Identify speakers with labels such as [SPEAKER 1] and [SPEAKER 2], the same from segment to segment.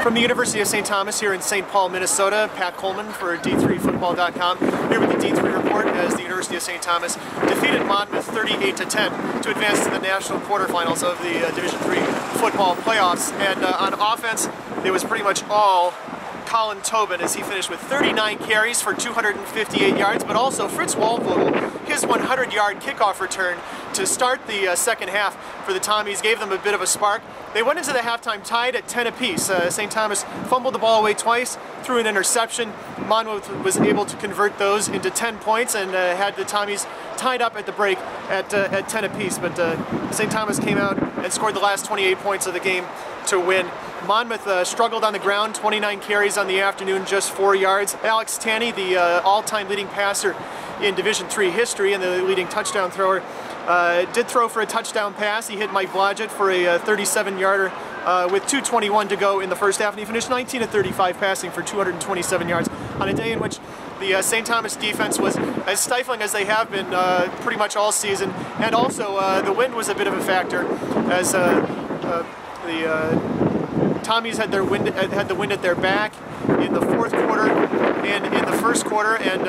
[SPEAKER 1] From the University of St. Thomas here in St. Paul, Minnesota, Pat Coleman for D3football.com, here with the D3 report as the University of St. Thomas defeated Monmouth 38-10 to advance to the national quarterfinals of the Division III football playoffs. And on offense, it was pretty much all Colin Tobin as he finished with 39 carries for 258 yards, but also Fritz Waldvogel, his 100-yard kickoff return to start the second half for the Tommies gave them a bit of a spark. They went into the halftime tied at 10 apiece. St. Thomas fumbled the ball away twice, threw an interception. Monmouth was able to convert those into 10 points and had the Tommies tied up at the break at 10 apiece. But St. Thomas came out and scored the last 28 points of the game to win. Monmouth struggled on the ground, 29 carries on the afternoon, just 4 yards. Alex Tanney, the all-time leading passer in Division III history and the leading touchdown thrower, did throw for a touchdown pass. He hit Mike Blodgett for a 37-yarder with 2:21 to go in the first half, and he finished 19 of 35 passing for 227 yards on a day in which the St. Thomas defense was as stifling as they have been pretty much all season, and also the wind was a bit of a factor as the Tommies had the wind at their back in the fourth quarter and in the first quarter, and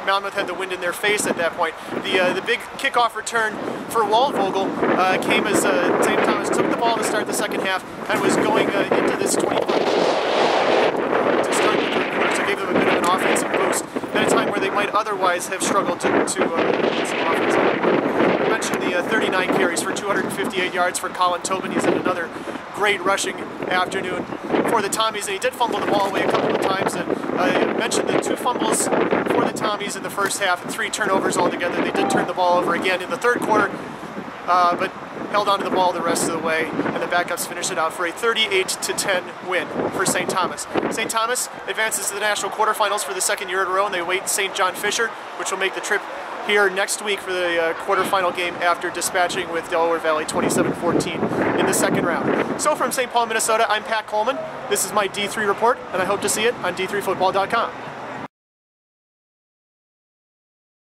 [SPEAKER 1] Monmouth had the wind in their face at that point. The big kickoff return for Waldvogel came as St. Thomas took the ball to start the second half and was going into this 20-point to start the third quarter, so it gave them a bit of an offensive boost at a time where they might otherwise have struggled to get some offense. I mentioned the 39 carries for 258 yards for Colin Tobin. He's had another great rushing afternoon for the Tommies, and he did fumble the ball away a couple of times. And I mentioned the 2 fumbles for the Tommies in the first half and 3 turnovers altogether. They did turn the ball over again in the third quarter, but held onto the ball the rest of the way, and the backups finished it out for a 38-10 win for St. Thomas. St. Thomas advances to the national quarterfinals for the second year in a row, and they await St. John Fisher, which will make the trip here next week for the quarterfinal game after dispatching with Delaware Valley 27-14 in the second round. So from St. Paul, Minnesota, I'm Pat Coleman. This is my D3 report, and I hope to see it on D3football.com.